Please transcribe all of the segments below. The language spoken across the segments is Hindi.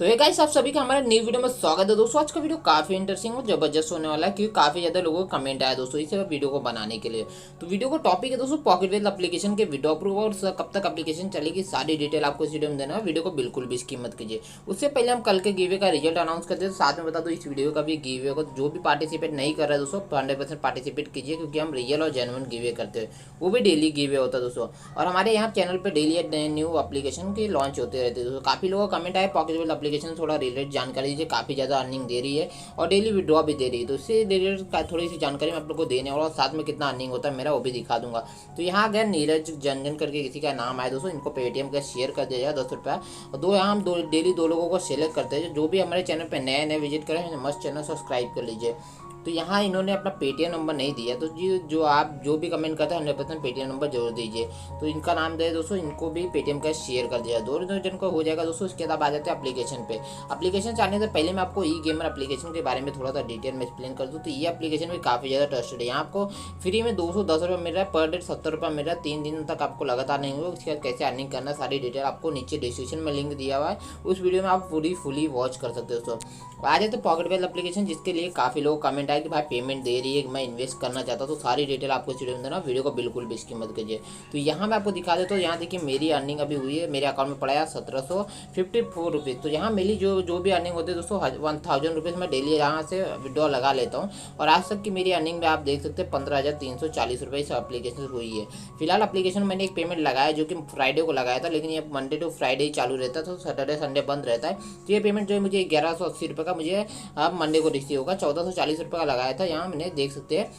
तो ये गाइस आप सभी का हमारे न्यू वीडियो में स्वागत है दोस्तों। आज का वीडियो काफी इंटरेस्टिंग और जबरदस्त होने वाला है क्योंकि काफी ज्यादा लोगों का कमेंट आया दोस्तों इसे वीडियो को बनाने के लिए। तो वीडियो का टॉपिक है दोस्तों पॉकेट वेल्थ एप्लीकेशन के विड्रॉ प्रूफ और कब तक एप्लीकेशन चलेगी, सारी डिटेल आपको इस वीडियो में देना है। वीडियो को बिल्कुल भी स्किप मत कीजिए। उससे पहले हम कल के गिवे का रिजल्ट अनाउंस करते हैं, साथ में बता दो इस वीडियो का भी गिवे को जो भी पार्टिसिपेट नहीं कर रहा है दोस्तों 100% पार्टिसिपेट कीजिए क्योंकि हम रियल और जेन्युइन गिवे करते हैं, वो भी डेली गिवे होता है दोस्तों। और हमारे यहाँ चैनल पर डेली न्यू एप्लीकेशन के लॉन्च होते रहते हैं दोस्तों। काफी लोगों का कमेंट आया पॉकेट वेल्थ एप्लीकेशन थोड़ा रिलेटेड जानकारी दीजिए, काफ़ी ज़्यादा अर्निंग दे रही है और डेली विड्रॉ भी दे रही है, तो इससे रिलेटेड थोड़ी सी जानकारी मैं आप लोग को देने और साथ में कितना अर्निंग होता है मेरा वो भी दिखा दूंगा। तो यहाँ अगर नीरज जनजन करके किसी का नाम आया दोस्तों, इनको पेटीएम का शेयर कर दिया जाए 10 रुपया और यहाँ हम डेली दो लोगों को सेलेक्ट करते हैं जो भी हमारे चैनल पर नए विजिट करें मस्त चैनल सब्सक्राइब कर लीजिए। तो यहाँ इन्होंने अपना पेटीएम नंबर नहीं दिया, तो जो आप जो भी कमेंट करते हैं 100% पेटीएम नंबर जरूर दीजिए। तो इनका नाम दे दोस्तों, इनको भी पेटीएम का शेयर कर दिया, दो जन को हो जाएगा दोस्तों। उसके बाद आ जाते हैं एप्लीकेशन पे। एप्लीकेशन चाहने से पहले मैं आपको ई गेमर एप्लीकेशन के बारे में थोड़ा सा डिटेल में एक्सप्लेन कर दूँ। तो ये एप्लीकेशन भी काफ़ी ज़्यादा ट्रस्टेड है। यहाँ आपको फ्री में 210 रुपये मिल रहा है, पर डे 70 रुपये मिल रहा है, 3 दिन तक आपको लगातार नहीं होगा। उसके बाद कैसे अर्निंग करना सारी डिटेल आपको नीचे डिस्क्रिप्शन में लिंक दिया हुआ है, उस वीडियो में आप पूरी फुली वॉच कर सकते हो दोस्तों। आ जाते पॉकेट वेल्थ एप्लीकेशन जिसके लिए काफ़ी लोग कमेंट आए कि भाई पेमेंट दे रही है, मैं इन्वेस्ट करना चाहता हूँ, तो सारी डिटेल आपको वीडियो में देना, वीडियो को बिल्कुल भी स्किप मत कीजिए। तो यहाँ मैं आपको दिखा देता हूँ। यहाँ देखिए मेरी अर्निंग अभी हुई है, मेरे अकाउंट में पड़ा है 1754 रुपीज़। तो यहाँ मेरी जो भी अर्निंग होती है दोस्तों 1000 रुपीज़ मैं डेली यहाँ से विड्रॉ लगा लेता हूँ। और आज तक की मेरी अर्निंग में आप देख सकते हैं 15,340 रुपये इस एप्लीकेशन से हुई है। फिलहाल एप्लीकेशन मैंने एक पेमेंट लगाया जो कि फ्राइडे को लगाया था, लेकिन ये मंडे टू फ्राइडे ही चालू रहता है, तो सैटरडे संडे बंद रहता है। तो ये पेमेंट जो है मुझे 1180 रुपये का मुझे अब मंडे को रिसीव होगा। 1440 रुपये का लगाया था, यहाँ मैंने देख सकते हैं।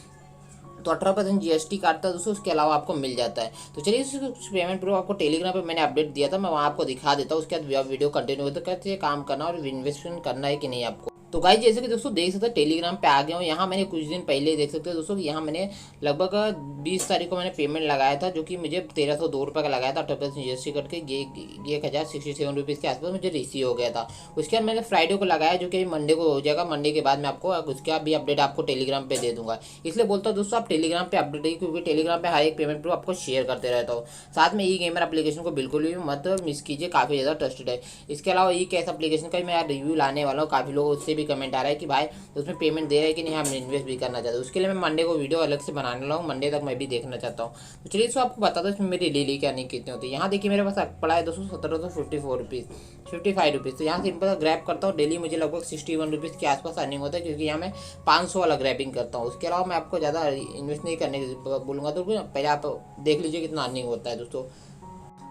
तो 18% जीएसटी काटता है दोस्तों, उसके अलावा आपको मिल जाता है। तो चलिए इस पेमेंट प्रूफ आपको टेलीग्राम पे मैंने अपडेट दिया था, मैं वहाँ आपको दिखा देता हूँ। उसके बाद वीडियो कंटिन्यू होता है कैसे काम करना और इन्वेस्टमेंट करना है कि नहीं आपको। तो गाइस जैसे कि दोस्तों देख सकते हैं टेलीग्राम पे आ गया हूँ। यहाँ मैंने कुछ दिन पहले देख सकते हैं दोस्तों कि यहाँ मैंने लगभग 20 तारीख को मैंने पेमेंट लगाया था जो कि मुझे 1302 रुपये का लगाया था। 18% जीएसटी करके 1067 रुपीज़ के आसपास मुझे रिसीव हो गया था। उसके बाद मैंने फ्राइडे को लगाया जो कि मंडे को हो जाएगा। मंडे के बाद मैं आपको उसका भी अपडेट आपको टेलीग्राम पे दे दूंगा। इसलिए बोलता हूँ दोस्तों आप टेलीग्राम पे अपडेट है क्योंकि टेलीग्राम पे हर एक पेमेंट प्रूफ आपको शेयर करते रहता हूँ। साथ में ई गेमर एप्लीकेशन को बिल्कुल भी मत मिस कीजिए, काफ़ी ज़्यादा ट्रस्टेड है। इसके अलावा ई कैश एप्लीकेशन का मैं रिव्यू लाने वाला हूँ। काफ़ी लोग उससे भी कमेंट आ रहा है कि तो उसमें पेमेंट दे रहा है कि नहीं, हम इन्वेस्ट भी करना चाहते हैं। उसके लिए मैं मंडे को वीडियो अलग से बनाने वाला हूँ, मंडे तक मैं भी देखना चाहता हूँ। तो चलिए इसको आपको बताता हूँ इसमें मेरी डेली क्या नहीं कितनी होती है। यहाँ देखिए मेरे पास पड़ा है दोस्तों 1754 रुपीज़ 55 रुपीज़। तो यहाँ सिंपल ग्रैप करता हूँ, डेली मुझे लगभग 61 रुपीज़ के आसपास अर्निंग होता है क्योंकि यहाँ मैं 500 वाला ग्रैपिंग करता हूँ। उसके अलावा मैं आपको ज़्यादा इन्वेस्ट नहीं करने बोलूँगा, तो पहले आप देख लीजिए कितना अर्निंग होता है दोस्तों।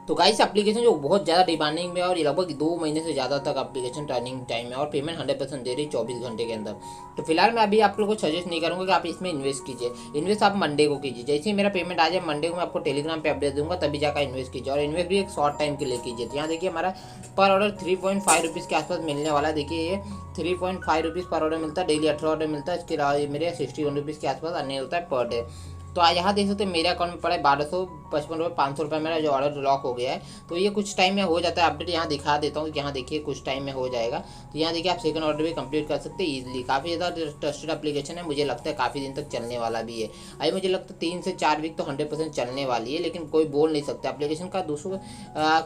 तो गाइस एप्लीकेशन जो बहुत ज़्यादा डिमांडिंग में और ये लगभग 2 महीने से ज़्यादा तक एप्लीकेशन टर्निंग टाइम है और पेमेंट 100% दे रही है 24 घंटे के अंदर। तो फिलहाल मैं अभी आप लोगों को सजेस्ट नहीं करूँगा कि आप इसमें इन्वेस्ट कीजिए। इन्वेस्ट आप मंडे को कीजिए, जैसे ही मेरा पेमेंट आ जाए मंडे को मैं आपको टेलीग्राम पे अपडेट दूंगा, तभी जाकर इन्वेस्ट कीजिए। और इन्वेस्ट भी एक शॉर्ट टाइम के लिए कीजिए। तो यहाँ देखिए हमारा पर ऑर्डर 3.5 रुपीज़ के आसपास मिलने वाला है। देखिए ये 3.5 रुपीज़ पर ऑर्डर मिलता है, डेली 18 ऑर्डर मिलता है। इसके अलावा मेरे 61 रुपीज़ के आसपास अर्निंग होता है पर डे। तो यहाँ देख सकते हैं मेरे अकाउंट में पड़ा है 1255 रुपये 500 रुपये मेरा जो ऑर्डर लॉक हो गया है। तो ये कुछ टाइम में हो जाता है अपडेट, यहाँ दिखा देता हूँ। यहाँ देखिए कुछ टाइम में हो जाएगा। तो यहाँ देखिए आप सेकंड ऑर्डर भी कंप्लीट कर सकते हैं ईजिली। काफ़ी ज़्यादा ट्रस्टेड एप्लीकेशन है, मुझे लगता है काफ़ी दिन तक चलने वाला भी है। अभी मुझे लगता है 3 से 4 वीक तो 100% चलने वाली है, लेकिन कोई बोल नहीं सकता एप्लीकेशन का दूसरों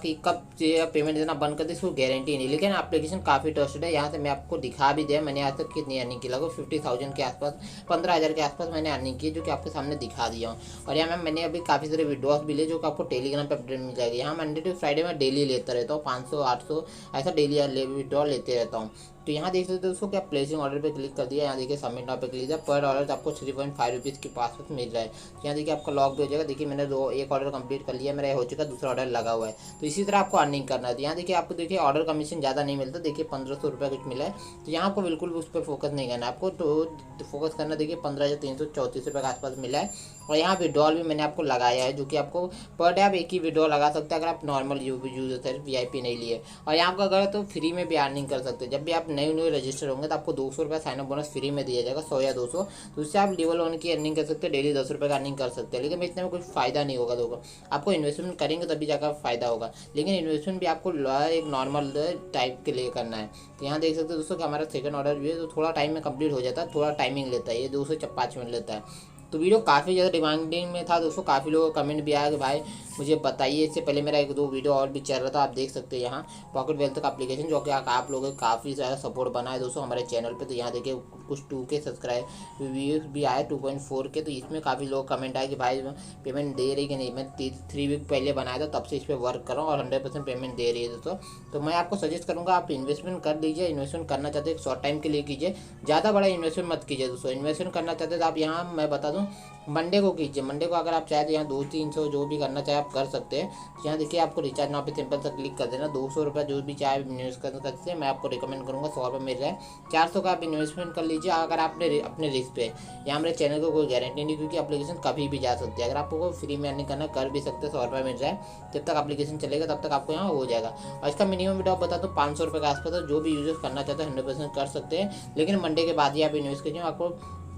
कि कब पेमेंट देना बंद कर दे इसको गारंटी नहीं। लेकिन एप्लीकेशन काफ़ी ट्रस्टेड है। यहाँ से मैं आपको दिखा भी दिया मैंने आज तक कितनी अर्निंग की, लगभग 50,000 के आसपास 15,000 के आसपास मैंने अर्निंग की जो कि आपके सामने दिखा दिया हूँ। और यहाँ मैंने अभी काफ़ी सारे विड्रॉस भी लिए जो कि आपको टेलीग्राम पे अपडेट मिल जाएगी। यहाँ मंडे टू फ्राइडे में डेली लेता रहता हूँ 500 800 ऐसा डेली विड्रॉ लेते रहता हूँ। तो यहाँ देख सकते हो दोस्तों कि आप प्लेसिंग ऑर्डर पे क्लिक कर दिया। यहाँ देखिए सबमिट नाउ पे क्लिक किया, पर ऑर्डर आपको 3.5 रुपीज़ के पास मिल रहा है। तो यहाँ देखिए आपका लॉक भी हो जाएगा। देखिए मैंने एक ऑर्डर कंप्लीट कर लिया, मेरा हो चुका, दूसरा ऑर्डर लगा हुआ है। तो इसी तरह आपको अर्निंग करना है। तो यहाँ देखिए आपको देखिए ऑर्डर कमीशन ज़्यादा नहीं मिलता, देखिए 1500 रुपये कुछ मिला है। तो यहाँ आपको बिल्कुल उस पर फोकस नहीं करना है, आपको तो फोकस करना देखिए 15,334 रुपये के आसपास मिला है। और यहाँ विड्रॉल भी मैंने आपको लगाया है जो कि आपको पर डे आप एक ही विड्रॉल लगा सकते हैं अगर आप नॉर्मल यूजर है, VIP नहीं लिए। और यहाँ पर अगर तो फ्री में भी अर्निंग कर सकते हैं। जब भी आप नए रजिस्टर होंगे तो आपको 200 रुपये साइन अप बोनस फ्री में दिया जाएगा, 100 या 200। तो उससे आप लेवल 1 की अर्निंग कर सकते हैं, डेली 10 रुपये का अर्निंग कर सकते हैं। लेकिन इतने में कुछ फ़ायदा नहीं होगा दोस्तों, आपको इन्वेस्टमेंट करेंगे तभी जाकर फ़ायदा होगा। लेकिन इन्वेस्टमेंट भी आपको एक नॉर्मल टाइप के लिए करना है। तो यहाँ देख सकते हैं दोस्तों कि हमारा सेकंड ऑर्डर भी है, तो थोड़ा टाइम में कंप्लीट हो जाता है, थोड़ा टाइमिंग लेता है, ये 2 से 5 मिनट लेता है। तो वीडियो काफ़ी ज़्यादा डिमांडिंग में था दोस्तों, काफ़ी लोगों का कमेंट भी आया कि भाई मुझे बताइए। इससे पहले मेरा 1-2 वीडियो और भी चल रहा था, आप देख सकते हैं यहाँ पॉकेट वेल्थ का एप्लीकेशन, जो कि आप लोगों का काफ़ी ज़्यादा सपोर्ट बना है दोस्तों हमारे चैनल पे। तो यहाँ देखिए कुछ 2K सब्सक्राइब व्यूज़ भी आए, 2.4K। तो इसमें काफ़ी लोग कमेंट आए कि भाई पेमेंट दे रही कि नहीं। मैं 3 वीक पहले बनाया था, तब से इस पर वर्क कर रहा हूँ और 100% पेमेंट दे रही है दोस्तों। तो मैं आपको सजेस्ट करूँगा आप इन्वेस्टमेंट कर लीजिए। इन्वेस्टमेंट करना चाहते हैं शॉर्ट टाइम के लिए कीजिए, ज़्यादा बड़ा इन्वेस्टमेंट मत कीजिए दोस्तों। इन्वेस्टमेंट करना चाहते हैं तो आप यहाँ मैं बता दूँ मंडे को कीजिए। मंडे को अगर आप चाहे तो यहाँ 200-300 जो भी करना चाहे आप कर सकते हैं। यहाँ देखिए आपको रिचार्ज नाउ पे सिंपल सा क्लिक कर देना, 200 रुपये जो भी चाहे इन्वेस्ट कर सकते हैं। मैं आपको रिकमेंड करूँगा 100 रुपये मिल रहा है, 400 का आप इन्वेस्टमेंट कर लीजिए अगर आपने अपने रिस्क पे। यहाँ मेरे चैनल को कोई गारंटी नहीं, क्योंकि एप्लीकेशन कभी भी जा सकती है। अगर आपको फ्री में अर्निंग करना कर भी सकते हैं, 100 रुपये मिल रहा है। जब तक एप्लीकेशन चलेगा तब तक आपको यहाँ हो जाएगा। और इसका मिनिमम वीडियो आप बता दो 500 रुपये के आसपास, जो भी यूजर्स करना चाहते हैं 100% कर सकते हैं। लेकिन मंडे के बाद ही आप इन्वेस्ट कीजिए। आपको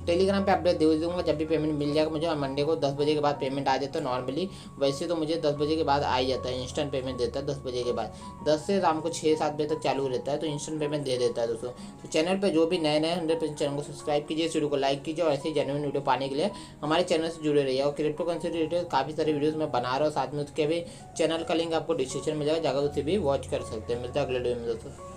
टेलीग्राम पे अपडेट दे दूँगा जब भी पेमेंट मिल जाएगा मुझे। मंडे को 10 बजे के बाद पेमेंट आ जाता है नॉर्मली। वैसे तो मुझे 10 बजे के बाद आ ही जाता है, इंस्टेंट पेमेंट देता है 10 बजे के बाद। 10 से शाम को 6-7 बजे तक चालू रहता है, तो इंस्टेंट पेमेंट दे देता है दोस्तों। तो चैनल पर जो भी नए 100% चैनल को सब्सक्राइब कीजिए, इस वीडियो को लाइक कीजिए और ऐसे ही जेन्युइन वीडियो पाने के लिए हमारे चैनल से जुड़े रहिए। और क्रिप्टो करेंसी रिलेटेड काफ़ी सारे वीडियोज़ मैं बना रहा हूँ, साथ में उसके भी चैनल का लिंक आपको डिस्क्रिप्शन में जाएगा, जाकर उसे भी वॉच कर सकते हैं। मिलता है अगले वीडियो में दोस्तों।